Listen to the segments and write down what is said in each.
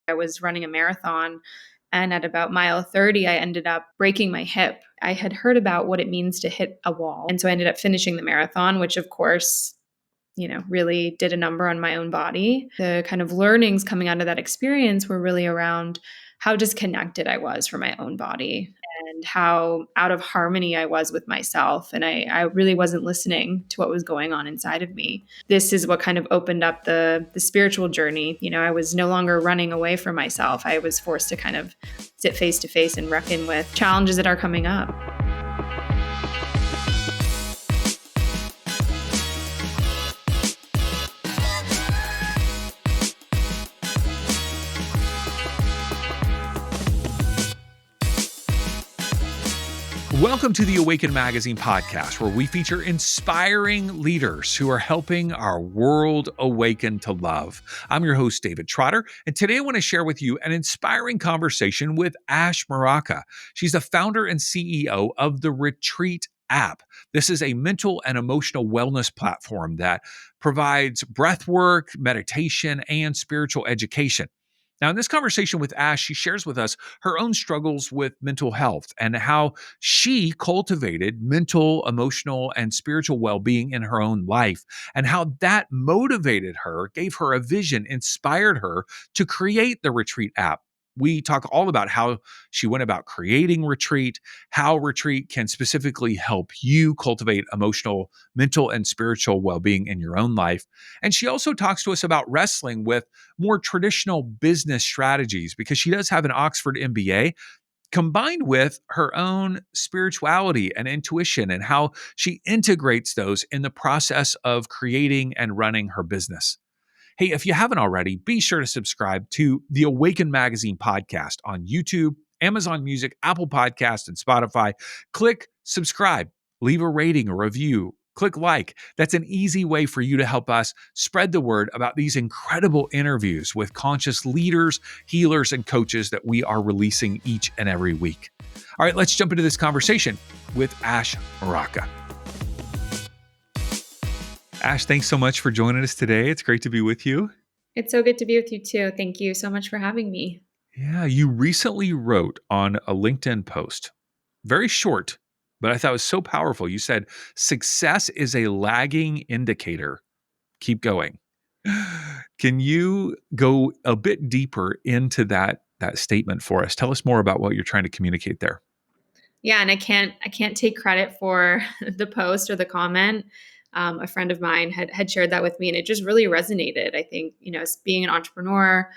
I was running a marathon, and at about mile 30, I ended up breaking my hip. I had heard about what it means to hit a wall. And so I ended up finishing the marathon, which of course, really did a number on my own body. The kind of learnings coming out of that experience were really around how disconnected I was from my own body and how out of harmony I was with myself. And I really wasn't listening to what was going on inside of me. This is what kind of opened up the spiritual journey. I was no longer running away from myself. I was forced to kind of sit face to face and reckon with challenges that are coming up. Welcome to the Awaken Magazine podcast, where we feature inspiring leaders who are helping our world awaken to love. I'm your host, David Trotter, and today I want to share with you an inspiring conversation with Ash Moraca. She's the founder and CEO of the Retreat app. This is a mental and emotional wellness platform that provides breathwork, meditation, and spiritual education. Now, in this conversation with Ash, she shares with us her own struggles with mental health and how she cultivated mental, emotional, and spiritual well-being in her own life, and how that motivated her, gave her a vision, inspired her to create the Retreat app. We talk all about how she went about creating Retreat, how Retreat can specifically help you cultivate emotional, mental, and spiritual well-being in your own life. And she also talks to us about wrestling with more traditional business strategies, because she does have an Oxford MBA combined with her own spirituality and intuition, and how she integrates those in the process of creating and running her business. Hey, if you haven't already, be sure to subscribe to the Awaken Magazine podcast on YouTube, Amazon Music, Apple Podcasts, and Spotify. Click subscribe, leave a rating or review, click like. That's an easy way for you to help us spread the word about these incredible interviews with conscious leaders, healers, and coaches that we are releasing each and every week. All right, let's jump into this conversation with Ash Moraca. Ash, thanks so much for joining us today. It's great to be with you. It's so good to be with you too. Thank you so much for having me. Yeah, you recently wrote on a LinkedIn post, very short, but I thought it was so powerful. You said, "Success is a lagging indicator. Keep going." Can you go a bit deeper into that statement for us? Tell us more about what you're trying to communicate there. Yeah, and I can't take credit for the post or the comment. A friend of mine had shared that with me, and it just really resonated. I think, as being an entrepreneur,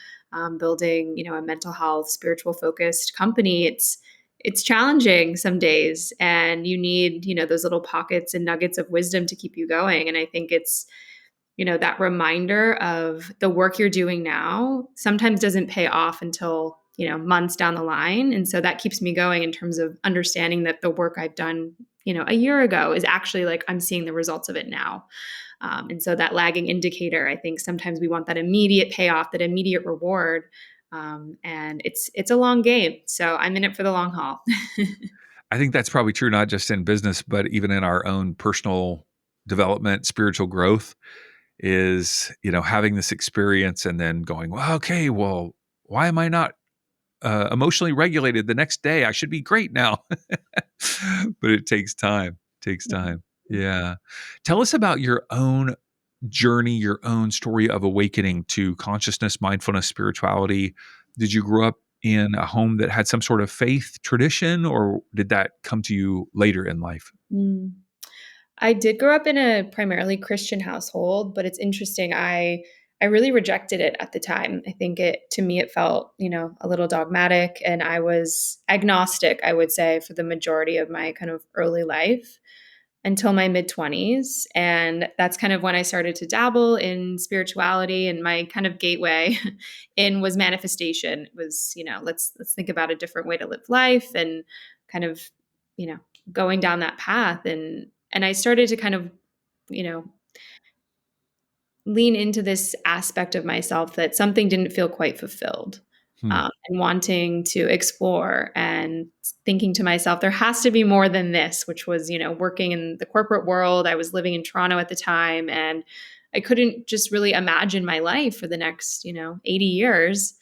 building, a mental health, spiritual focused company, it's challenging some days, and you need, those little pockets and nuggets of wisdom to keep you going. And I think it's, that reminder of the work you're doing now sometimes doesn't pay off until, months down the line. And so that keeps me going in terms of understanding that the work I've done, a year ago is actually like, I'm seeing the results of it now. And so that lagging indicator, I think sometimes we want that immediate payoff, that immediate reward. And it's a long game. So I'm in it for the long haul. I think that's probably true, not just in business, but even in our own personal development, spiritual growth, is, having this experience and then going, well, okay, well, why am I not emotionally regulated the next day? I should be great now. But it takes time. Yeah. Tell us about your own journey, your own story of awakening to consciousness, mindfulness, spirituality. Did you grow up in a home that had some sort of faith tradition, or did that come to you later in life? Mm. I did grow up in a primarily Christian household, but it's interesting. I really rejected it at the time. I think to me it felt, a little dogmatic, and I was agnostic, I would say, for the majority of my kind of early life until my mid-20s. And that's kind of when I started to dabble in spirituality, and my kind of gateway in was manifestation. It was, let's think about a different way to live life, and kind of, going down that path. And I started to kind of, you know, lean into this aspect of myself that something didn't feel quite fulfilled, Hmm. and wanting to explore and thinking to myself, there has to be more than this, which was, working in the corporate world. I was living in Toronto at the time, and I couldn't just really imagine my life for the next, 80 years.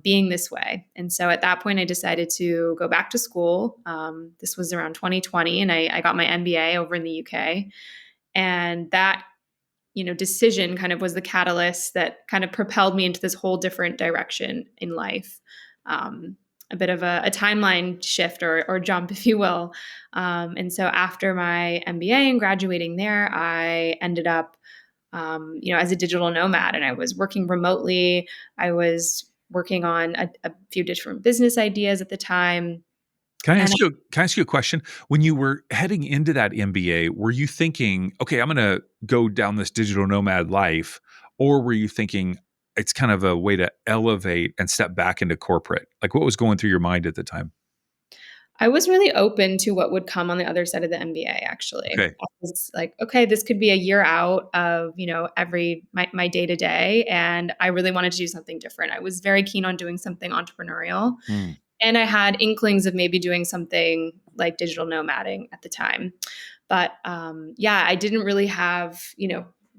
being this way. And so at that point, I decided to go back to school. This was around 2020, and I got my MBA over in the UK. And that decision kind of was the catalyst that kind of propelled me into this whole different direction in life. A bit of a timeline shift or jump, if you will. And so after my MBA and graduating there, I ended up, as a digital nomad, and I was working remotely. I was working on a few different business ideas at the time. And Can I ask you a question? When you were heading into that MBA, were you thinking, okay, I'm going to go down this digital nomad life? Or were you thinking it's kind of a way to elevate and step back into corporate? Like what was going through your mind at the time? I was really open to what would come on the other side of the MBA, actually. Okay. I was like, okay, this could be a year out of, my day to day. And I really wanted to do something different. I was very keen on doing something entrepreneurial. Mm. And I had inklings of maybe doing something like digital nomading at the time. But I didn't really have,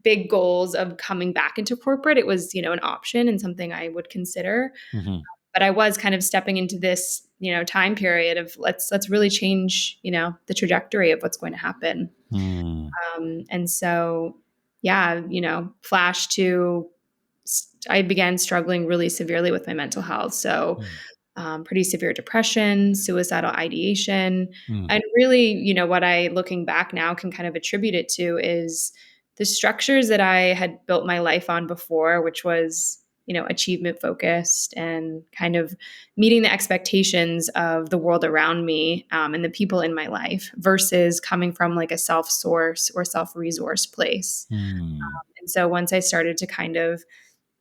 big goals of coming back into corporate. It was, an option and something I would consider. Hmm. But I was kind of stepping into this, time period of let's really change, the trajectory of what's going to happen. Mm. And so, flash to, I began struggling really severely with my mental health. So pretty severe depression, suicidal ideation. Mm. And really, what I, looking back now, can kind of attribute it to is the structures that I had built my life on before, which was, achievement focused and kind of meeting the expectations of the world around me, and the people in my life versus coming from like a self source or self resource place. Mm. And so once I started to kind of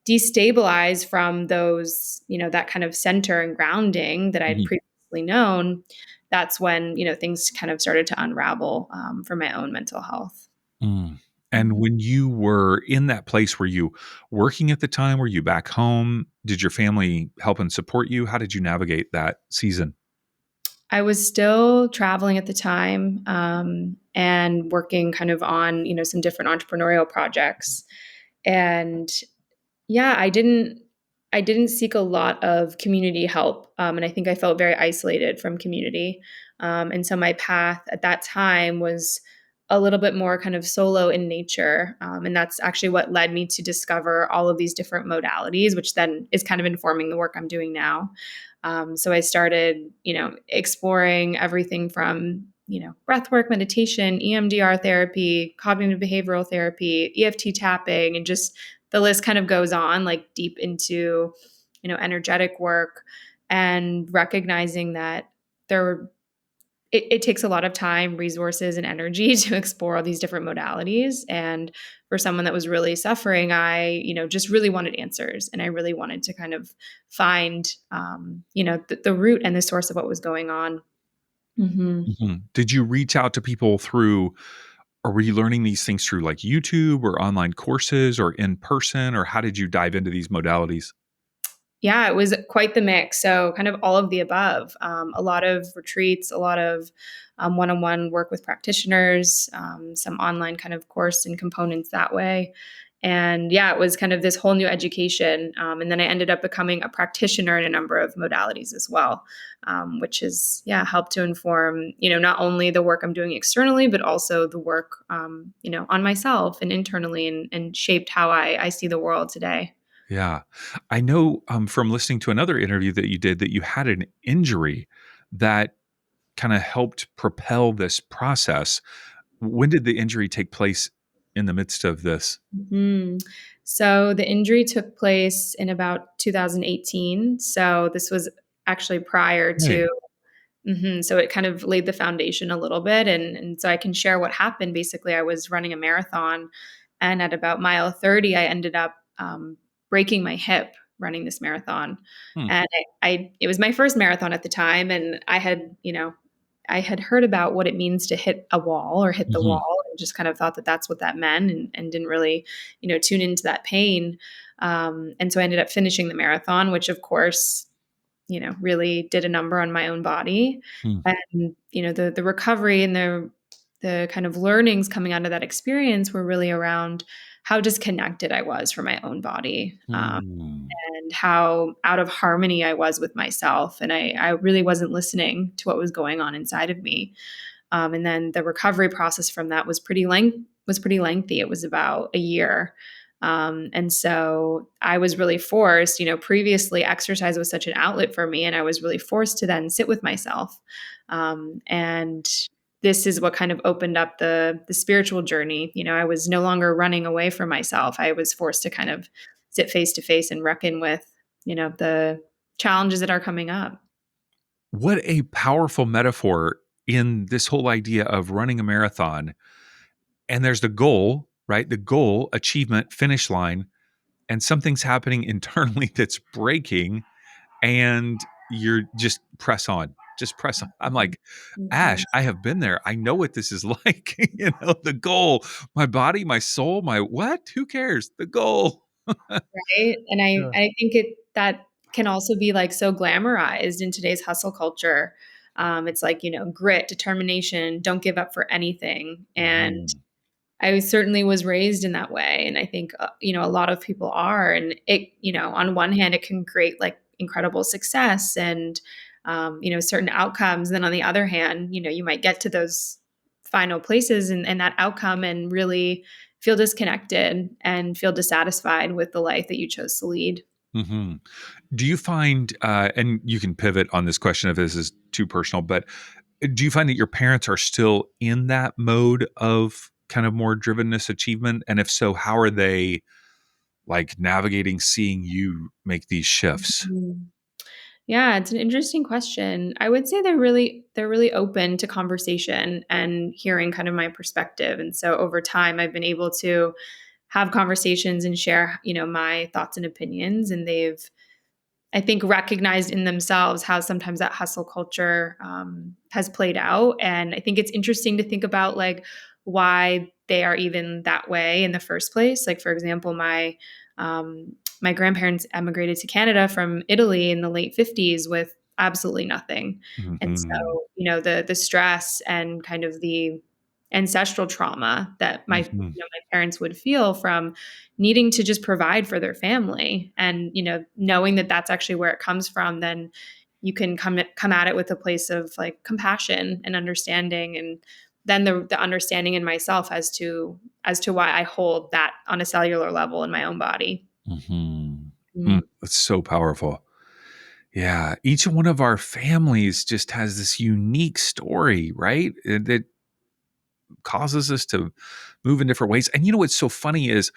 destabilize from those, that kind of center and grounding that I'd Mhm. previously known, that's when, things kind of started to unravel, for my own mental health. Mm. And Mhm. when you were in that place, were you working at the time? Were you back home? Did your family help and support you? How did you navigate that season? I was still traveling at the time, and working kind of on, some different entrepreneurial projects. And yeah, I didn't seek a lot of community help, and I think I felt very isolated from community. And so my path at that time was a little bit more kind of solo in nature, and that's actually what led me to discover all of these different modalities, which then is kind of informing the work I'm doing now. So I started, exploring everything from, breathwork, meditation, EMDR therapy, cognitive behavioral therapy, EFT tapping, and just the list kind of goes on, like deep into, energetic work, and recognizing that there it takes a lot of time, resources, and energy to explore all these different modalities. And for someone that was really suffering, I, just really wanted answers, and I really wanted to kind of find, the root and the source of what was going on. Hmm. Mhm. Did you reach out to people through, or were you learning these things through like YouTube or online courses or in person, or how did you dive into these modalities? Yeah, it was quite the mix. So, kind of all of the above. A lot of retreats, a lot of one-on-one work with practitioners, some online kind of course and components that way. And yeah, it was kind of this whole new education. And then I ended up becoming a practitioner in a number of modalities as well, which has, yeah, helped to inform, not only the work I'm doing externally, but also the work, on myself and internally, and shaped how I see the world today. Yeah. I know from listening to another interview that you did that you had an injury that kind of helped propel this process. When did the injury take place in the midst of this? Mhm. So the injury took place in about 2018. So this was actually prior Right. to. So it kind of laid the foundation a little bit, and so I can share what happened. Basically, I was running a marathon, and at about mile 30, I ended up, breaking my hip running this marathon. Hmm. And I it was my first marathon at the time, and I had heard about what it means to hit a wall or hit the Mhm. wall, and just kind of thought that that's what that meant, and didn't really, tune into that pain. And so I ended up finishing the marathon, which of course, really did a number on my own body. Hmm. And, the recovery and the kind of learnings coming out of that experience were really around how disconnected I was from my own body, Mm. and how out of harmony I was with myself. And I really wasn't listening to what was going on inside of me. And then the recovery process from that was pretty lengthy. It was about a year. And so I was really forced, previously exercise was such an outlet for me, and I was really forced to then sit with myself. And this is what kind of opened up the spiritual journey. I was no longer running away from myself. I was forced to kind of sit face to face and reckon with, the challenges that are coming up. What a powerful metaphor in this whole idea of running a marathon. And there's the goal, right? The goal, achievement, finish line, and something's happening internally that's breaking, and you're just press on. Just press on. I'm like, Mhm. Ash, I have been there. I know what this is like. The goal, my body, my soul, my what? Who cares? The goal. Right? And I Yeah. I think that can also be, like, so glamorized in today's hustle culture. It's like, grit, determination, don't give up for anything, and Mhm. I certainly was raised in that way, and I think, a lot of people are, and it on one hand, it can create, like, incredible success and, certain outcomes, then on the other hand, you might get to those final places and that outcome and really feel disconnected and feel dissatisfied with the life that you chose to lead. Mhm. Do you find, and you can pivot on this question if this is too personal, but do you find that your parents are still in that mode of kind of more drivenness achievement? And if so, how are they like navigating seeing you make these shifts? Mhm. Yeah, it's an interesting question. I would say they're really open to conversation and hearing kind of my perspective. And so over time I've been able to have conversations and share, my thoughts and opinions, and they've, I think, recognized in themselves how sometimes that hustle culture has played out. And I think it's interesting to think about, like, why they are even that way in the first place. Like, for example, my grandparents emigrated to Canada from Italy in the late 50s with absolutely nothing. And Mhm. so, the stress and kind of the ancestral trauma that Mhm. my parents would feel from needing to just provide for their family, and knowing that that's actually where it comes from, then you can come at it with a place of, like, compassion and understanding, and then the understanding in myself as to why I hold that on a cellular level in my own body. Mhm. Mm. That's so powerful. Yeah, each one of our families just has this unique story, right? That causes us to move in different ways. And what's so funny is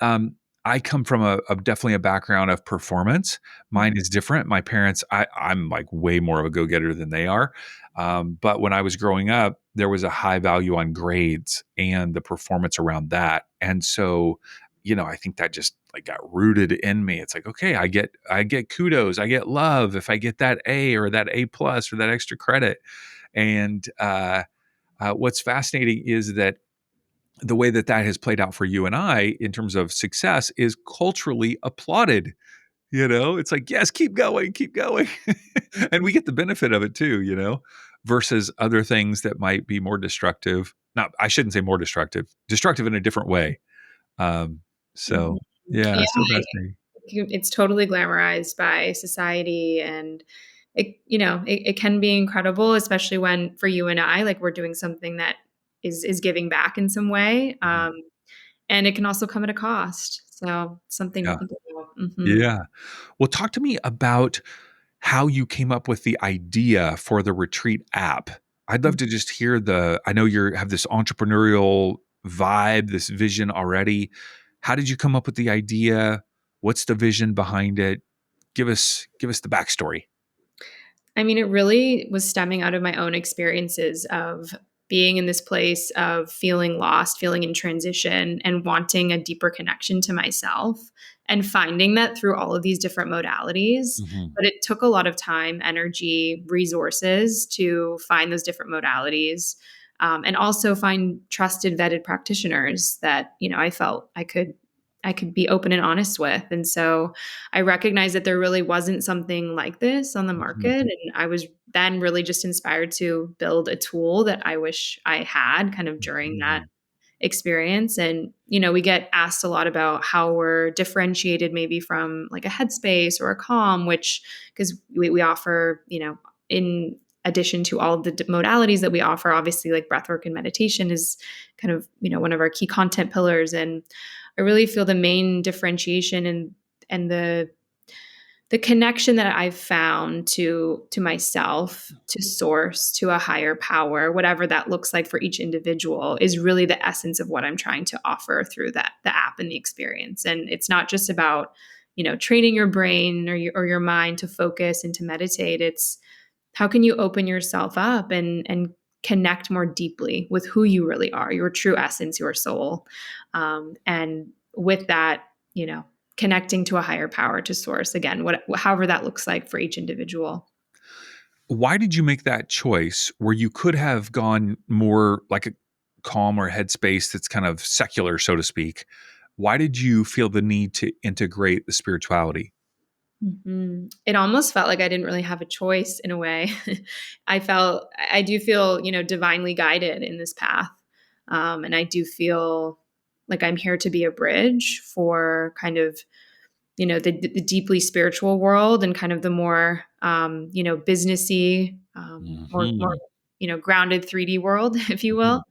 Um, I come from a definitely a background of performance. Mine is different. My parents, I'm like way more of a go getter than they are. But when I was growing up, there was a high value on grades and the performance around that. And so, I think that just like got rooted in me. It's like, okay, I get kudos, I get love if I get that A or that A plus or that extra credit. And what's fascinating is that the way that that has played out for you and I in terms of success is culturally applauded. It's like, yes, keep going. And we get the benefit of it too, versus other things that might be more destructive. Not, I shouldn't say more destructive in a different way. Um, Mhm. so, yeah, Yeah, so fascinating. it's totally glamorized by society, and it can be incredible, especially when, for you and I, like, we're doing something that is giving back in some way, Mhm. and it can also come at a cost, so something to Yeah. think about. Mhm. Yeah. Well, talk to me about how you came up with the idea for the retreat app. I'd love to just hear I know you have this entrepreneurial vibe, this vision already. How did you come up with the idea? What's the vision behind it? Give us the backstory. I mean, it really was stemming out of my own experiences of being in this place of feeling lost, feeling in transition, and wanting a deeper connection to myself, and finding that through all of these different modalities. Mhm. But it took a lot of time, energy, resources to find those different modalities. And also find trusted, vetted practitioners that I felt I could be open and honest with. And so I recognized that there really wasn't something like this on the Mhm. market, and I was then really just inspired to build a tool that I wish I had kind of during that Mhm. experience. And, we get asked a lot about how we're differentiated maybe from like a headspace or a calm, which, because we offer, in addition to all of the modalities that we offer, obviously like breathwork and meditation is kind of, one of our key content pillars. And I really feel the main differentiation and the connection that I've found to myself, to source, to a higher power, whatever that looks like for each individual, is really the essence of what I'm trying to offer through the app and the experience. And it's not just about, training your brain or your mind to focus and to meditate. It's how can you open yourself up and connect more deeply with who you really are, your true essence, your soul. And with that, connecting to a higher power, to source, again, however that looks like for each individual. Why did you make that choice where you could have gone more like a calm or headspace that's kind of secular, so to speak? Why did you feel the need to integrate the spirituality? It almost felt like I didn't really have a choice in a way. I do feel, divinely guided in this path. And I do feel like I'm here to be a bridge for kind of, the deeply spiritual world and kind of the more, businessy, more, Mhm. grounded 3D world, if you will.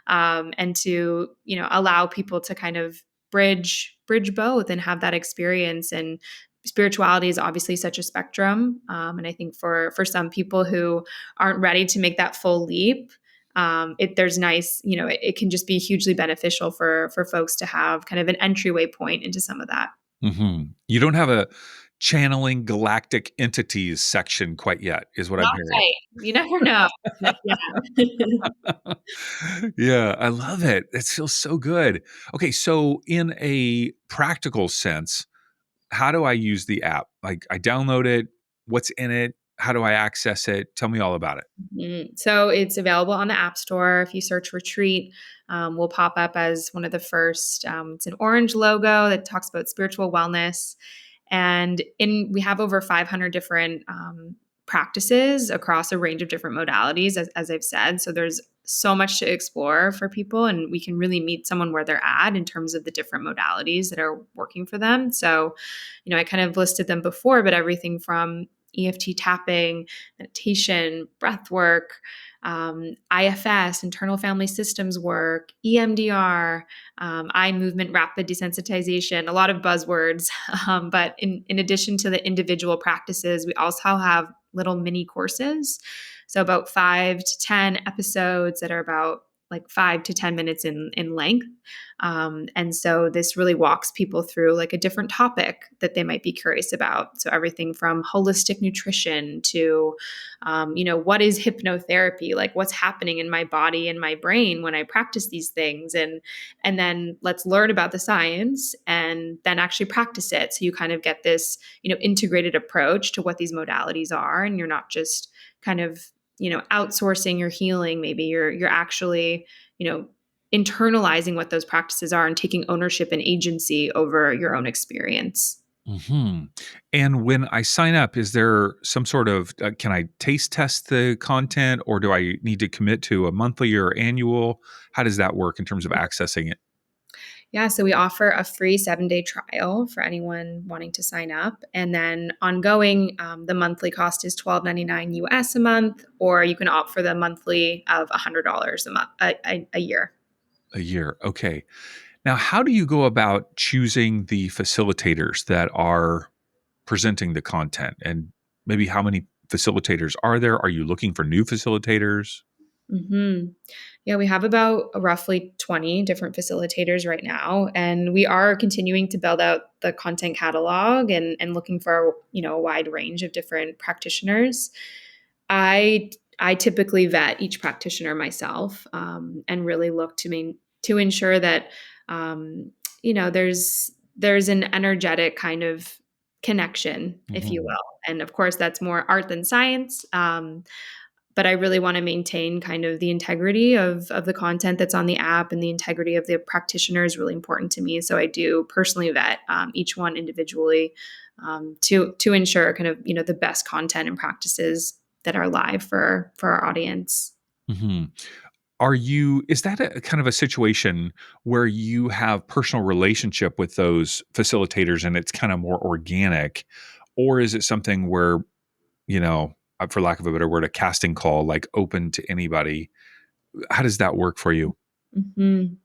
Mhm. And to, allow people to kind of bridge both and have that experience. And spirituality is obviously such a spectrum. And I think for some people who aren't ready to make that full leap, there's nice, it can just be hugely beneficial for folks to have kind of an entryway point into some of that. Mhm. You don't have a channeling galactic entities section quite yet, is what I'm Not hearing. quite. You never know. Not yet. Yeah, I love it. It feels so good. Okay, so in a practical sense, how do I use the app? Like, I download it. What's in it? How do I access it? Tell me all about it. So it's available on the App Store. If you search Retreat, will pop up as one of the first. It's an orange logo that talks about spiritual wellness, and we have over 500 different practices across a range of different modalities, as I've said. So there's so much to explore for people, and we can really meet someone where they're at in terms of the different modalities that are working for them. So, I kind of listed them before, but everything from EFT tapping, meditation, breath work, IFS, internal family systems work, EMDR, eye movement, rapid desensitization, a lot of buzzwords. But in addition to the individual practices, we also have little mini courses. So about 5 to 10 episodes that are about like 5 to 10 minutes in length. And so this really walks people through like a different topic that they might be curious about. So everything from holistic nutrition to, what is hypnotherapy? Like what's happening in my body and my brain when I practice these things, and then let's learn about the science and then actually practice it. So you kind of get this, integrated approach to what these modalities are, and you're not just kind of, outsourcing your healing. Maybe you're actually, internalizing what those practices are and taking ownership and agency over your own experience. Mhm. And when I sign up, is there some sort of can I taste test the content, or do I need to commit to a monthly or annual? How does that work in terms of accessing it? Yeah, so we offer a free 7-day trial for anyone wanting to sign up. And then ongoing, the monthly cost is $12.99 US a month, or you can opt for the monthly of $100 a month, a year. A year. Okay. Now, how do you go about choosing the facilitators that are presenting the content? And maybe how many facilitators are there? Are you looking for new facilitators? hmm Yeah, we have about roughly 20 different facilitators right now, and we are continuing to build out the content catalog and looking for, a wide range of different practitioners. I typically vet each practitioner myself, and really look to ensure that, um, there's an energetic kind of connection, if you Mhm. will. And of course, that's more art than science. But I really want to maintain kind of the integrity of the content that's on the app, and the integrity of the practitioner is really important to me. So I do personally vet each one individually, to ensure kind of, the best content and practices that are live for our audience. Mhm. is that a kind of a situation where you have personal relationship with those facilitators and it's kind of more organic? Or is it something where, for lack of a better word, a casting call, like open to anybody? How does that work for you? Mhm.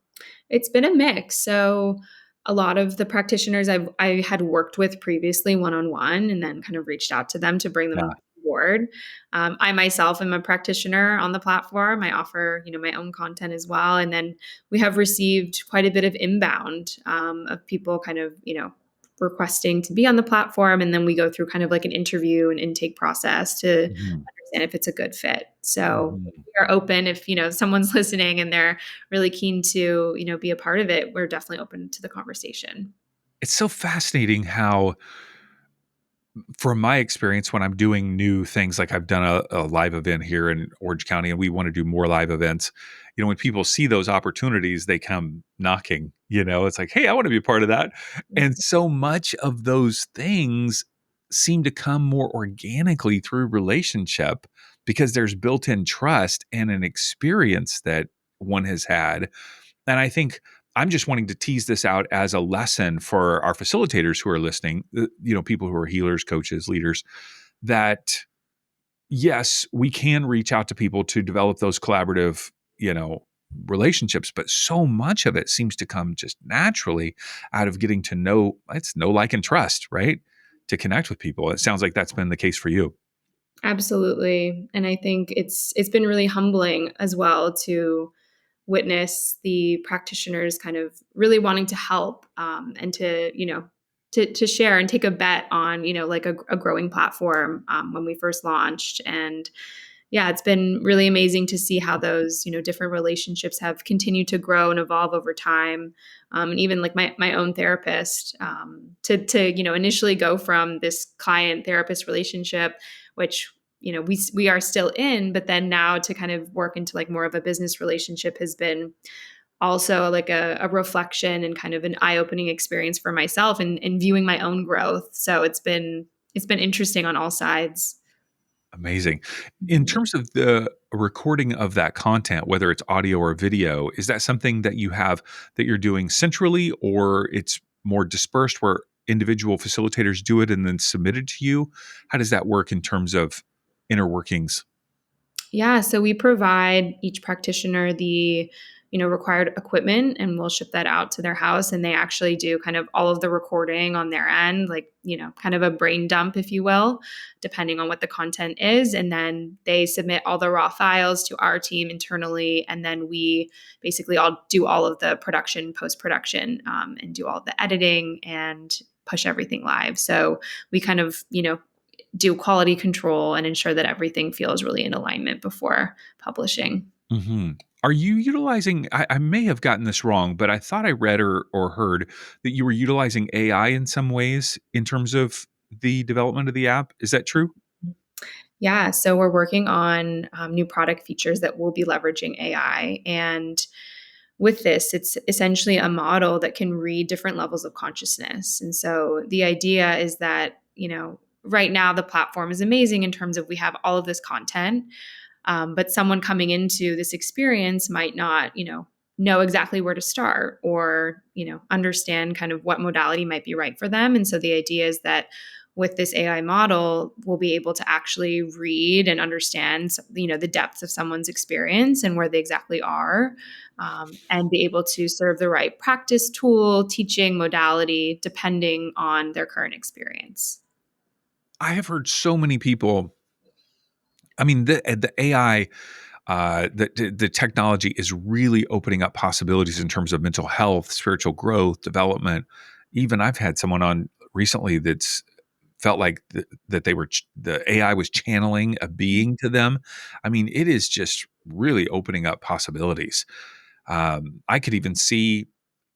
It's been a mix. So a lot of the practitioners I had worked with previously one-on-one and then kind of reached out to them to bring them Yeah. on board. I myself am a practitioner on the platform. I offer, my own content as well. And then we have received quite a bit of inbound of people kind of, requesting to be on the platform. And then we go through kind of like an interview and intake process to Mhm. understand if it's a good fit. So Mhm. we are open if, someone's listening and they're really keen to, be a part of it. We're definitely open to the conversation. It's so fascinating how, from my experience, when I'm doing new things, like I've done a live event here in Orange County, and we want to do more live events. When people see those opportunities, they come knocking. It's like, hey, I want to be a part of that. And so much of those things seem to come more organically through relationship because there's built-in trust and an experience that one has had. And I think I'm just wanting to tease this out as a lesson for our facilitators who are listening, people who are healers, coaches, leaders, that yes, we can reach out to people to develop those collaborative, relationships, but so much of it seems to come just naturally out of getting to know, it's know, like, and trust, right? To connect with people. It sounds like that's been the case for you. Absolutely. And I think it's been really humbling as well to witness the practitioners kind of really wanting to help and to to share and take a bet on like a growing platform when we first launched. And yeah, it's been really amazing to see how those different relationships have continued to grow and evolve over time. And even like my own therapist, to initially go from this client therapist relationship, which we are still in, but then now to kind of work into like more of a business relationship has been also like a reflection and kind of an eye-opening experience for myself and viewing my own growth. So it's been interesting on all sides. Amazing. In terms of the recording of that content, whether it's audio or video, is that something that you have that you're doing centrally, or it's more dispersed where individual facilitators do it and then submit it to you? How does that work in terms of inner workings? Yeah, so we provide each practitioner the required equipment, and we'll ship that out to their house, and they actually do kind of all of the recording on their end, like kind of a brain dump, if you will, depending on what the content is. And then they submit all the raw files to our team internally, and then we basically all do all of the production, post production, and do all the editing and push everything live. So we kind of do quality control and ensure that everything feels really in alignment before publishing. Hmm. Are you utilizing? I may have gotten this wrong, but I thought I read or heard that you were utilizing AI in some ways in terms of the development of the app. Is that true? Yeah, so we're working on new product features that will be leveraging AI. And with this, it's essentially a model that can read different levels of consciousness. And so the idea is that, right now the platform is amazing in terms of we have all of this content. But someone coming into this experience might not, know exactly where to start or, understand kind of what modality might be right for them. And so the idea is that with this AI model, we'll be able to actually read and understand, the depths of someone's experience and where they exactly are, and be able to serve the right practice tool, teaching modality, depending on their current experience. I have heard so many people. I mean, the AI, the technology is really opening up possibilities in terms of mental health, spiritual growth, development. Even I've had someone on recently that's felt like that the AI was channeling a being to them. I mean, it is just really opening up possibilities. I could even see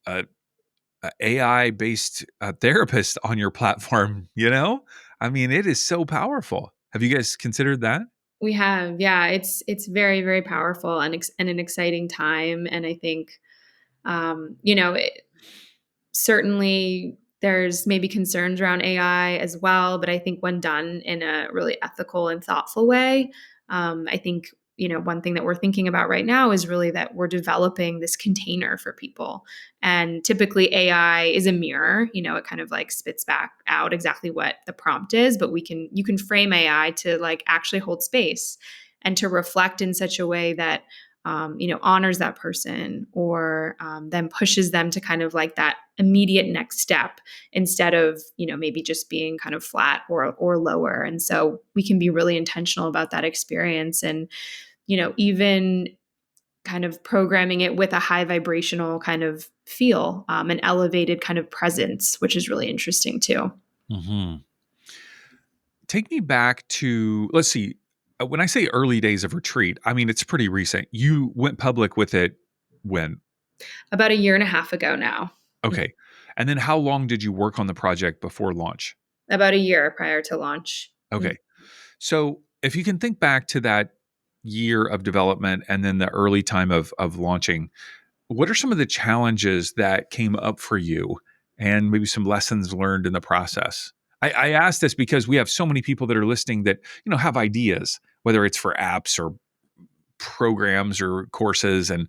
a, AI based therapist on your platform. I mean, it is so powerful. Have you guys considered that? We have, yeah. It's very very powerful and an exciting time, and I think certainly there's maybe concerns around AI as well, but I think when done in a really ethical and thoughtful way, I think one thing that we're thinking about right now is really that we're developing this container for people. And typically AI is a mirror, it kind of like spits back out exactly what the prompt is, but you can frame AI to like actually hold space and to reflect in such a way that honors that person, or then pushes them to kind of like that immediate next step instead of, maybe just being kind of flat or lower. And so we can be really intentional about that experience, and, even kind of programming it with a high vibrational kind of feel, an elevated kind of presence, which is really interesting too. Hmm. Take me back to, let's see, when I say early days of retreat, I mean, it's pretty recent. You went public with it when? About a year and a half ago now. Okay. And then how long did you work on the project before launch? About a year prior to launch. Okay. So if you can think back to that year of development and then the early time of launching, what are some of the challenges that came up for you and maybe some lessons learned in the process? I ask this because we have so many people that are listening that, have ideas, whether it's for apps or programs or courses, and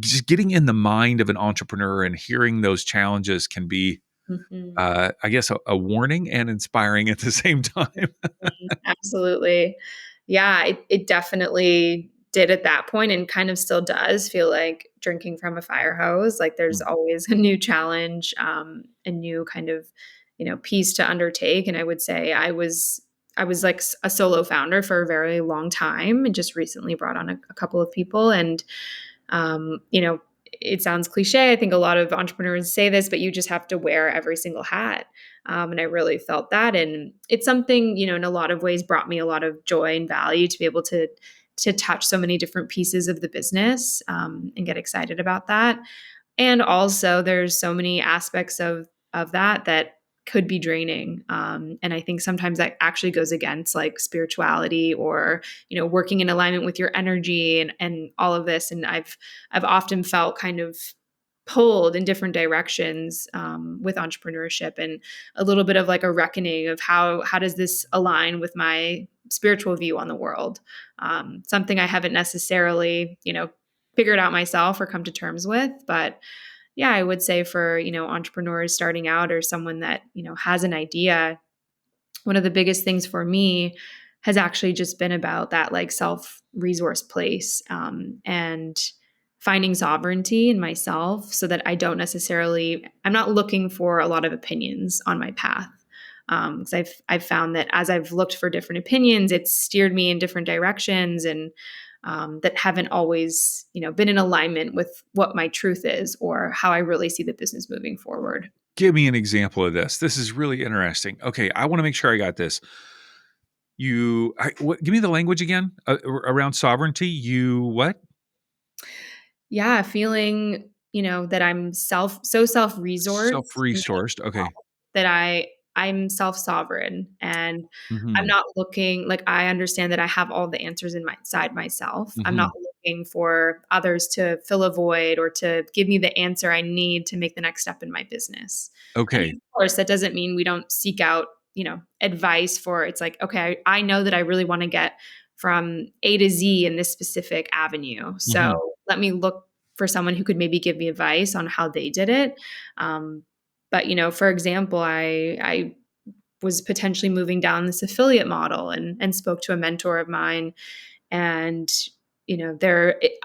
just getting in the mind of an entrepreneur and hearing those challenges can be, Mm-hmm. I guess, a warning and inspiring at the same time. Absolutely. Yeah, it definitely did at that point, and kind of still does feel like drinking from a fire hose. Like there's always a new challenge, a new kind of, piece to undertake. And I would say I was like a solo founder for a very long time, and just recently brought on a couple of people. And um, you know, it sounds cliche. I think a lot of entrepreneurs say this, but you just have to wear every single hat. And I really felt that. And it's something, in a lot of ways brought me a lot of joy and value to be able to touch so many different pieces of the business, and get excited about that. And also there's so many aspects of that could be draining. And I think sometimes that actually goes against like spirituality, or, working in alignment with your energy, and all of this. And I've often felt kind of pulled in different directions, with entrepreneurship, and a little bit of like a reckoning of how does this align with my spiritual view on the world. Something I haven't necessarily, figured out myself or come to terms with. But yeah, I would say for, entrepreneurs starting out, or someone that, has an idea, one of the biggest things for me has actually just been about that like self resource place, and finding sovereignty in myself, so that I'm not looking for a lot of opinions on my path. Because I've found that as I've looked for different opinions, it's steered me in different directions, and that haven't always, been in alignment with what my truth is, or how I really see the business moving forward. Give me an example of this. This is really interesting. Okay, I want to make sure I got this. Give me the language again around sovereignty. You what? Yeah, feeling, that I'm self-resourced Self-resourced. Okay. that I'm self-sovereign, and I'm Hmm. not looking like, I understand that I have all the answers inside myself. I'm Hmm. not looking for others to fill a void, or to give me the answer I need to make the next step in my business. And Okay. of course, that doesn't mean we don't seek out, advice for, it's like, okay, I know that I really want to get from A to Z in this specific avenue. So Hmm. let me look for someone who could maybe give me advice on how they did it. But for example, I was potentially moving down this affiliate model, and spoke to a mentor of mine. And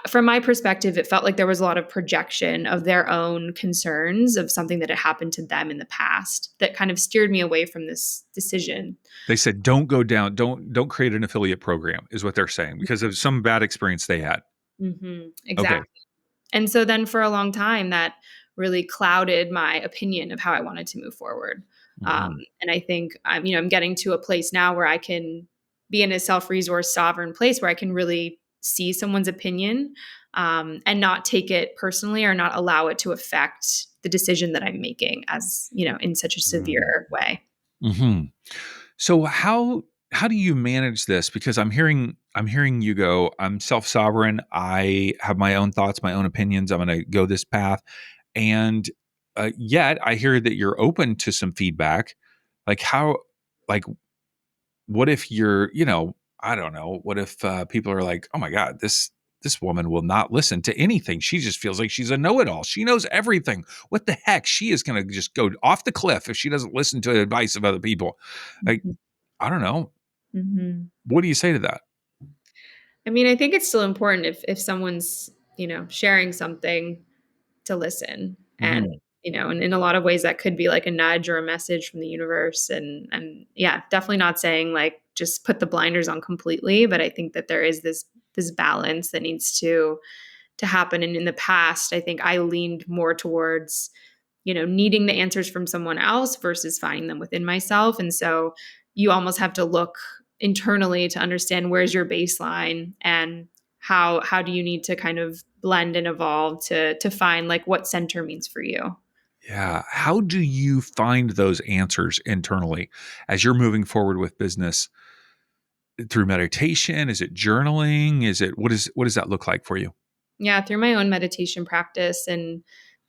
from my perspective, it felt like there was a lot of projection of their own concerns of something that had happened to them in the past, that kind of steered me away from this decision. They said don't go down. Don't create an affiliate program is what they're saying because of some bad experience they had. Okay. Exactly. And so then for a long time, that really clouded my opinion of how I wanted to move forward. Hmm. And I think I'm getting to a place now where I can be in a self-resource sovereign place, where I can really see someone's opinion, and not take it personally, or not allow it to affect the decision that I'm making, as, in such a severe way. Hmm. So how do you manage this? Because I'm hearing you go, I'm self-sovereign. I have my own thoughts, my own opinions. I'm going to go this path. And yet I hear that you're open to some feedback. Like how like what if you're, I don't know. What if people are like, "Oh my God, this woman will not listen to anything. She just feels like she's a know-it-all. She knows everything. What the heck? She is going to just go off the cliff if she doesn't listen to the advice of other people." Like, Mhm. I don't know. Mhm. What do you say to that? I mean, I think it's still important if someone's, sharing something to listen. And, Mhm. and in a lot of ways that could be like a nudge or a message from the universe. And yeah, definitely not saying like just put the blinders on completely, but I think that there is this balance that needs to happen. And in the past, I think I leaned more towards, needing the answers from someone else versus finding them within myself. And so you almost have to look internally to understand where's your baseline and how do you need to kind of blend and evolve to find like what center means for you. Yeah. How do you find those answers internally as you're moving forward with business? Through meditation? Is it journaling? Is it what does that look like for you? Yeah, through my own meditation practice and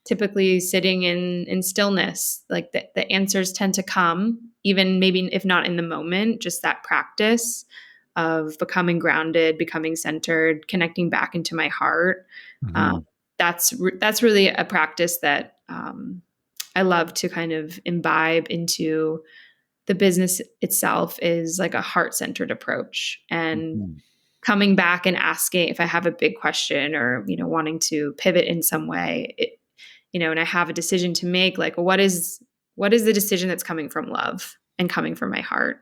typically sitting in stillness, like the answers tend to come, even maybe if not in the moment, just that practice of becoming grounded, becoming centered, connecting back into my heart. Um, Mhm. that's really a practice that I love to kind of imbibe into the business itself is like a heart centered approach. And Mhm. coming back and asking if I have a big question or, wanting to pivot in some way, and I have a decision to make, like what is the decision that's coming from love and coming from my heart?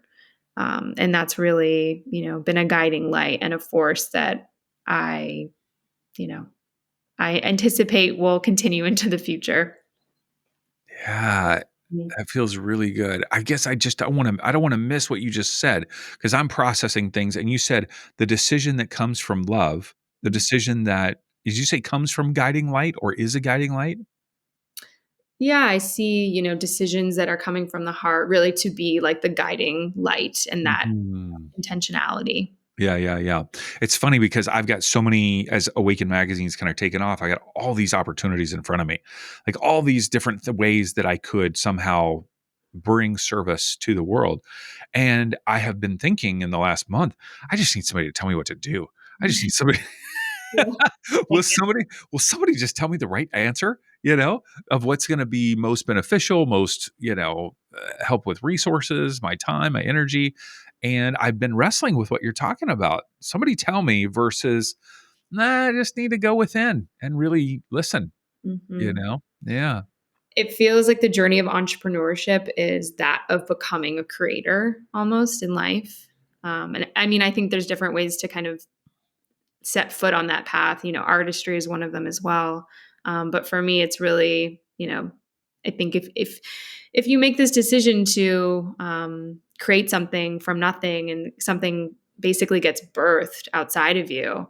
And that's really, been a guiding light and a force that I, you know, I anticipate will continue into the future. Yeah, Mhm. that feels really good. I guess I don't wanna miss what you just said because 'cause I'm processing things, and you said the decision that comes from love, the decision that did you say comes from guiding light or is a guiding light? Yeah, I see, decisions that are coming from the heart really to be like the guiding light and that Mhm. intentionality. Yeah, yeah, yeah. It's funny because I've got so many as Awaken magazine's kinda taken off, I got all these opportunities in front of me. Like, all these different ways that I could somehow bring service to the world. And I have been thinking in the last month, I just need somebody to tell me what to do. I just need somebody Yeah. will somebody just tell me the right answer, of what's gonna be most beneficial, most, help with resources, my time, my energy, and I've been wrestling with what you're talking about. Somebody tell me versus, "Nah, I just need to go within and really listen," you Mhm. know? Yeah. It feels like the journey of entrepreneurship is that of becoming a creator almost in life. And I mean, I think there's different ways to kind of set foot on that path. Artistry is one of them as well. But for me, it's really, I think if you make this decision to create something from nothing and something basically gets birthed outside of you,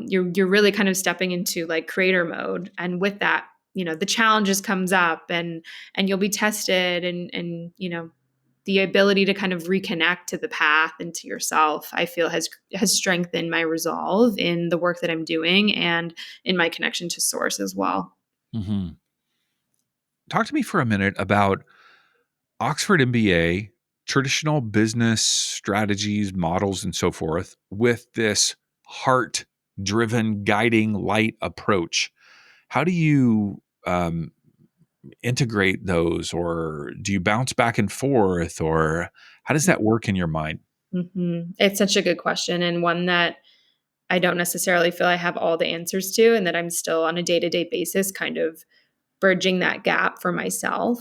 you're really kind of stepping into like creator mode. And with that, the challenges comes up and you'll be tested and the ability to kind of reconnect to the path and to yourself, I feel has strengthened my resolve in the work that I'm doing and in my connection to source as well. Mhm. Talk to me for a minute about Oxford MBA, traditional business strategies, models, and so forth, with this heart driven, guiding light approach. How do you integrate those, or do you bounce back and forth, or how does that work in your mind? Mhm. It's such a good question and one that I don't necessarily feel I have all the answers to, and that I'm still on a day to day basis kind of bridging that gap for myself.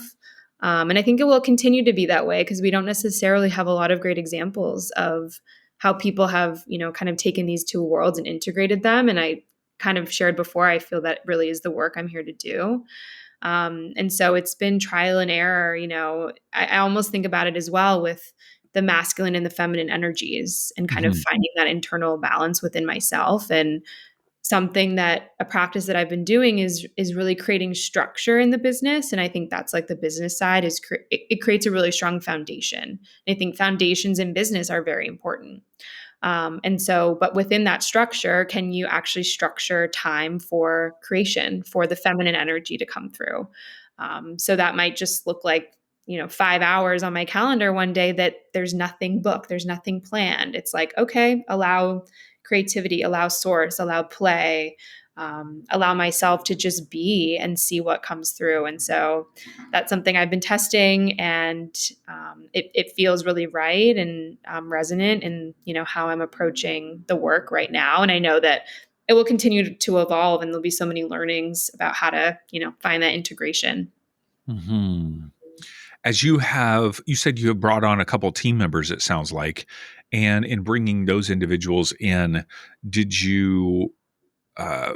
And I think it will continue to be that way because we don't necessarily have a lot of great examples of how people have, kind of taken these two worlds and integrated them. And I kind of shared before, I feel that really is the work I'm here to do. And so it's been trial and error. I almost think about it as well with the masculine and the feminine energies and kind of Mhm, finding that internal balance within myself. And something that a practice that I've been doing is really creating structure in the business. And I think that's like the business side is it creates a really strong foundation. And I think foundations in business are very important. And so, but within that structure, can you actually structure time for creation, for the feminine energy to come through? So that might just look like, 5 hours on my calendar one day that there's nothing booked, there's nothing planned. It's like, okay, allow creativity, allow source, allow play, allow myself to just be and see what comes through. And so that's something I've been testing, and it feels really right and resonant in how I'm approaching the work right now. And I know that it will continue to evolve, and there'll be so many learnings about how to find that integration. Hmm. As you said you have brought on a couple team members, it sounds like, and in bringing those individuals in, did you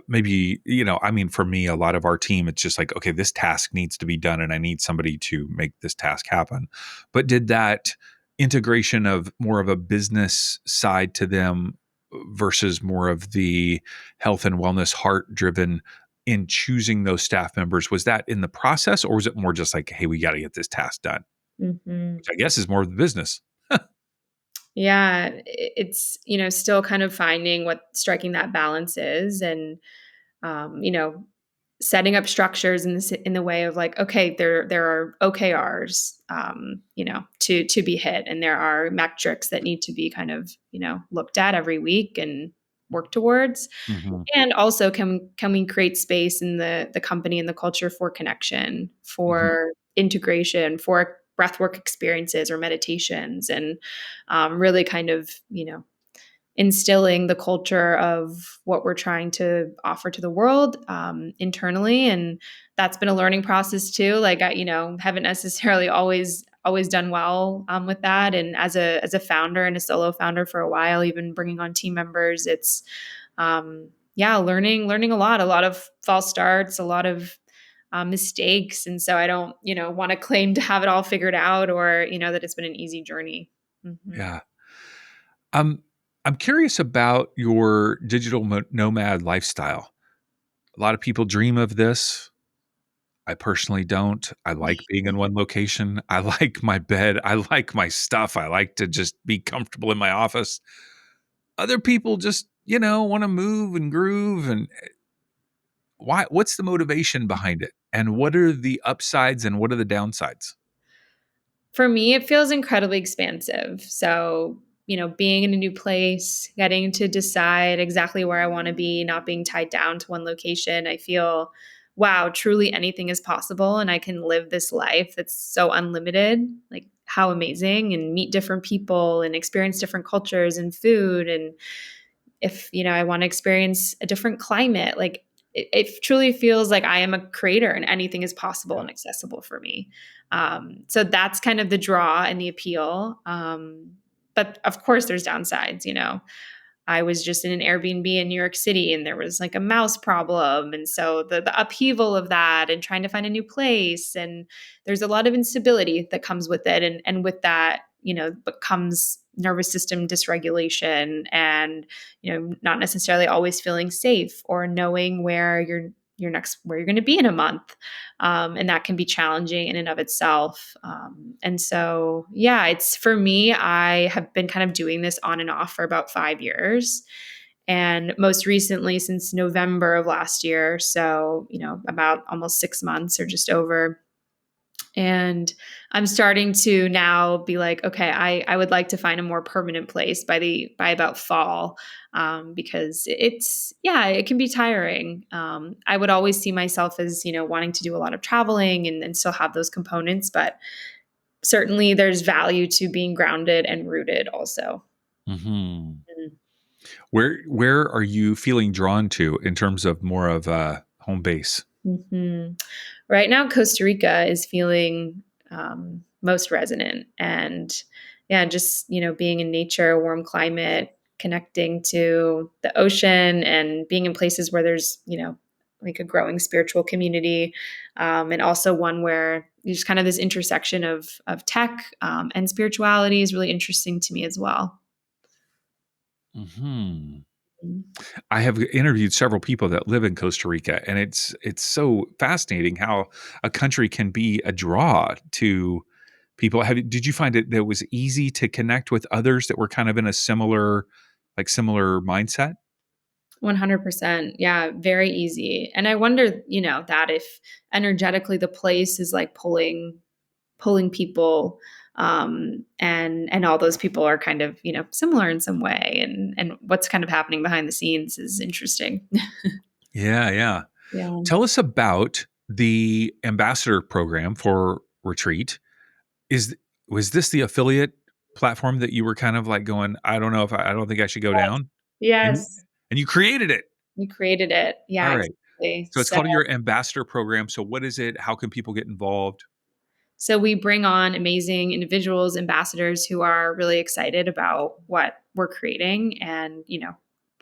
maybe, I mean, for me, a lot of our team, it's just like, okay, this task needs to be done and I need somebody to make this task happen. But did that integration of more of a business side to them versus more of the health and wellness heart driven in choosing those staff members, was that in the process, or was it more just like, hey, we got to get this task done? Hmm. Which I guess is more of the business. Yeah, it's still kind of finding what striking that balance is, and um, you know, setting up structures in the way of like, okay, there are OKRs, to be hit, and there are metrics that need to be kind of looked at every week and work towards. Hmm. And also, can we create space in the company and the culture for connection, Hmm. for integration, for breathwork experiences or meditations, and really kind of instilling the culture of what we're trying to offer to the world internally. And that's been a learning process too. Like I, haven't necessarily always done well with that. And as a founder and a solo founder for a while, even bringing on team members, it's yeah, learning a lot of false starts, a lot of mistakes. And so I don't want to claim to have it all figured out, or that it's been an easy journey. Hmm. Yeah. Um, I'm curious about your digital nomad lifestyle. A lot of people dream of this. I personally don't. I like being in one location. I like my bed. I like my stuff. I like to just be comfortable in my office. Other people just, want to move and groove. And why? What's the motivation behind it? And what are the upsides and what are the downsides? For me, it feels incredibly expansive. So, being in a new place, getting to decide exactly where I want to be, not being tied down to one location, I feel, wow, truly anything is possible. And I can live this life that's so unlimited. Like, how amazing, and meet different people and experience different cultures and food. And if I want to experience a different climate, like it truly feels like I am a creator and anything is possible and accessible for me. So that's kind of the draw and the appeal. But of course there's downsides. I was just in an Airbnb in New York City, and there was like a mouse problem. And so the upheaval of that and trying to find a new place, and there's a lot of instability that comes with it. And with that, but comes nervous system dysregulation, and, not necessarily always feeling safe or knowing where where you're going to be in a month. And that can be challenging in and of itself. And so, yeah, it's for me, I have been kind of doing this on and off for about 5 years. And most recently, since November of last year. So, about almost 6 months or just over. And I'm starting to now be like, okay, I would like to find a more permanent place by about fall, because yeah, it can be tiring. I would always see myself as wanting to do a lot of traveling and still have those components, but certainly there's value to being grounded and rooted also. Hmm. Where are you feeling drawn to in terms of more of a home base? Mm-hmm. Right now, Costa Rica is feeling most resonant, and yeah, just being in nature, warm climate, connecting to the ocean, and being in places where there's like a growing spiritual community, and also one where there's kind of this intersection of tech and spirituality is really interesting to me as well. Hmm. I have interviewed several people that live in Costa Rica, and it's so fascinating how a country can be a draw to people. Did you find it that it was easy to connect with others that were kind of in a similar mindset? 100%. Yeah, very easy. And I wonder, that if energetically the place is like pulling people, and all those people are kind of, similar in some way, and what's kind of happening behind the scenes is interesting. Yeah, yeah. Yeah. Tell us about the ambassador program for Retreat. Is was this the affiliate platform that you were kind of like going, I don't know if I don't think I should go Yes. down? And Yes. and you created it. We created it. All Yeah, right. exactly. So it's called your ambassador program. So what is it? How can people get involved? So we bring on amazing individuals, ambassadors who are really excited about what we're creating, and,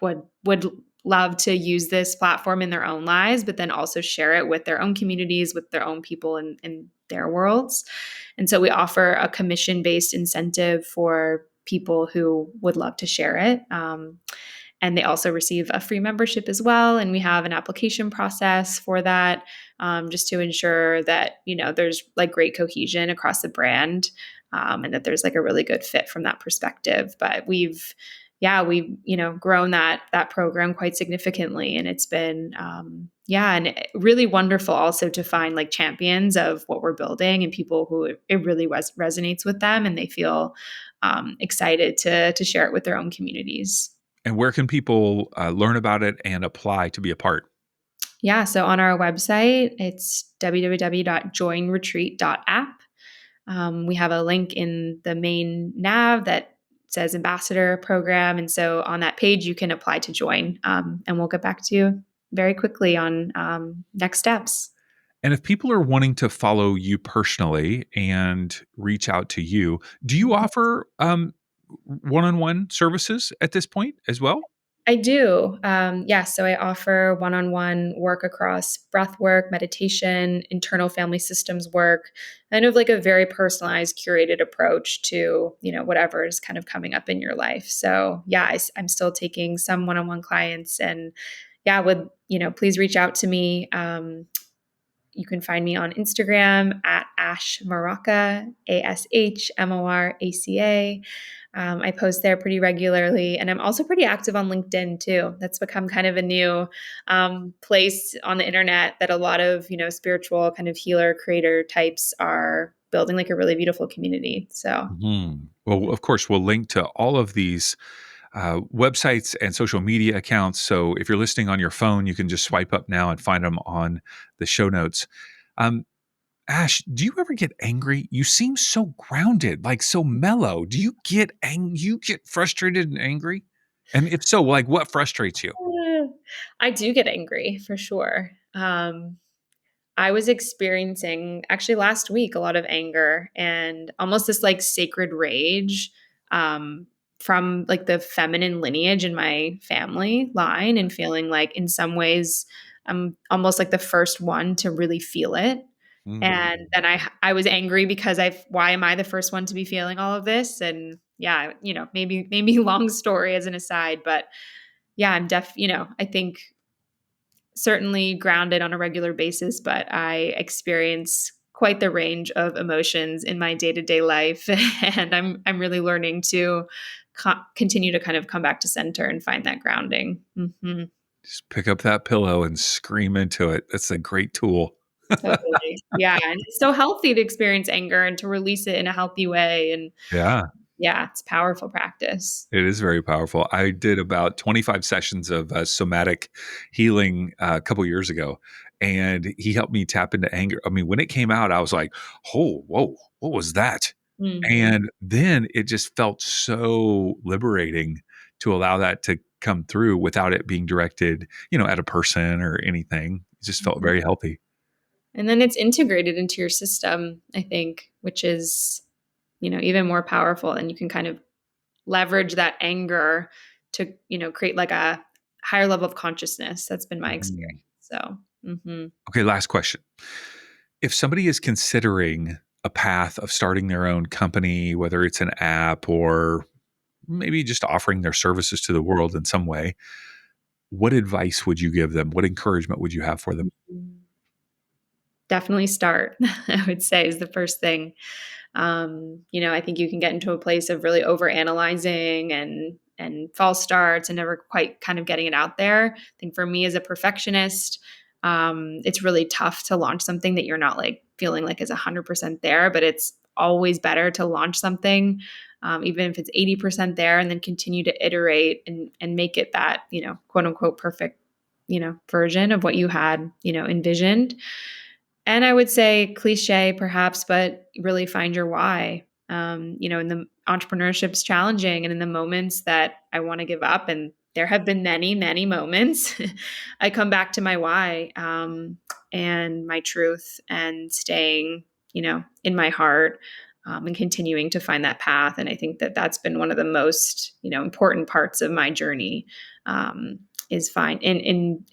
would love to use this platform in their own lives, but then also share it with their own communities, with their own people in their worlds. And so we offer a commission-based incentive for people who would love to share it. And they also receive a free membership as well. And we have an application process for that, just to ensure that, there's like great cohesion across the brand, and that there's like a really good fit from that perspective. But we've grown that program quite significantly, and it's been, and really wonderful also to find like champions of what we're building, and people who it really resonates with them, and they feel excited to share it with their own communities. And where can people learn about it and apply to be a part? Yeah, so on our website, it's www.joinretreat.app. We have a link in the main nav that says Ambassador Program. And so on that page, you can apply to join. And we'll get back to you very quickly on next steps. And if people are wanting to follow you personally and reach out to you, do you offer one-on-one services at this point as well? I do. Yeah. So I offer one on one work across breath work, meditation, internal family systems work, kind of like a very personalized, curated approach to, whatever is kind of coming up in your life. So, yeah, I'm still taking some one on one clients, and yeah, please reach out to me. You can find me on Instagram at Ash Moraca, ASHMORACA. I post there pretty regularly, and I'm also pretty active on LinkedIn too. That's become kind of a new place on the internet that a lot of spiritual kind of healer creator types are building like a really beautiful community. So Well, of course, we'll link to all of these websites and social media accounts. So if you're listening on your phone, you can just swipe up now and find them on the show notes. Um, Ash, do you ever get angry? You seem so grounded, like so mellow. Do you get You get frustrated and angry? And if so, like what frustrates you? I do get angry for sure. I was experiencing actually last week a lot of anger and almost this like sacred rage, um, from like the feminine lineage in my family line, and feeling like in some ways I'm almost like the first one to really feel it. Mm. And then I was angry because why am I the first one to be feeling all of this? And yeah, maybe long story as an aside, but yeah, I think certainly grounded on a regular basis, but I experience quite the range of emotions in my day-to-day life, and I'm really learning to continue to kind of come back to center and find that grounding. Just pick up that pillow and scream into it. That's a great tool. Totally. Yeah, and it's so healthy to experience anger and to release it in a healthy way, and Yeah. yeah, it's powerful practice. It is very powerful. I did about 25 sessions of somatic healing a couple years ago, and he helped me tap into anger. I mean, when it came out, I was like, "Oh, whoa, what was that?" Mhm. And then it just felt so liberating to allow that to come through without it being directed, at a person or anything. It just felt very healthy. And then it's integrated into your system, I think, which is, even more powerful, and you can kind of leverage that anger to, create like a higher level of consciousness. That's been my Mhm. experience. So, Okay, last question. If somebody is considering a path of starting their own company, whether it's an app or maybe just offering their services to the world in some way, what advice would you give them? What encouragement would you have for them? definitely start, I would say, is the first thing. I think you can get into a place of really over analyzing and false starts and never quite kind of getting it out there. I think for me as a perfectionist, It's really tough to launch something that you're not like feeling like is 100% there, but it's always better to launch something, even if it's 80% there, and then continue to iterate and make it that, quote unquote, perfect, version of what you had, envisioned. And I would say cliche perhaps, but really find your why. In the entrepreneurship's challenging, and in the moments that I want to give up, and there have been many, many moments, I come back to my why, and my truth, and staying, in my heart, and continuing to find that path. And I think that that's been one of the most, important parts of my journey, is find in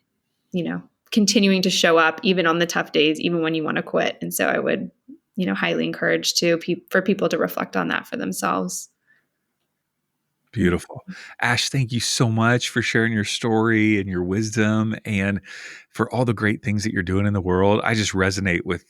continuing to show up even on the tough days, even when you want to quit. And so I would, highly encourage for people to reflect on that for themselves. Beautiful. Ash, thank you so much for sharing your story and your wisdom, and for all the great things that you're doing in the world. I just resonate with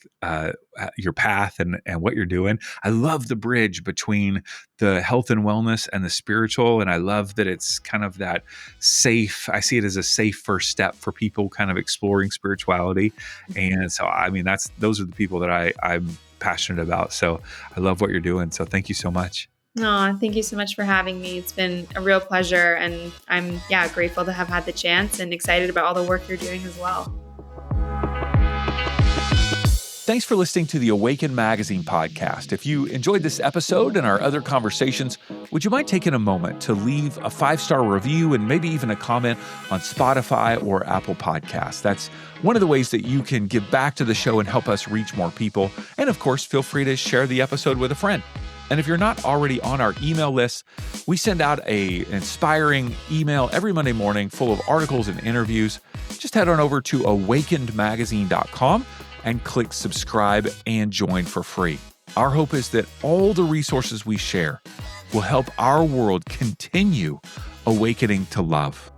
your path and what you're doing. I love the bridge between the health and wellness and the spiritual. And I love that it's kind of that safe, I see it as a safe first step for people kind of exploring spirituality. And so, I mean, those are the people that I'm passionate about. So I love what you're doing. So thank you so much. Oh, thank you so much for having me. It's been a real pleasure, and I'm grateful to have had the chance, and excited about all the work you're doing as well. Thanks for listening to the Awaken Magazine podcast. If you enjoyed this episode and our other conversations, would you mind taking a moment to leave a 5-star review and maybe even a comment on Spotify or Apple Podcasts? That's one of the ways that you can give back to the show and help us reach more people. And of course, feel free to share the episode with a friend. And if you're not already on our email list, we send out an inspiring email every Monday morning full of articles and interviews. Just head on over to awakenedmagazine.com and click subscribe and join for free. Our hope is that all the resources we share will help our world continue awakening to love.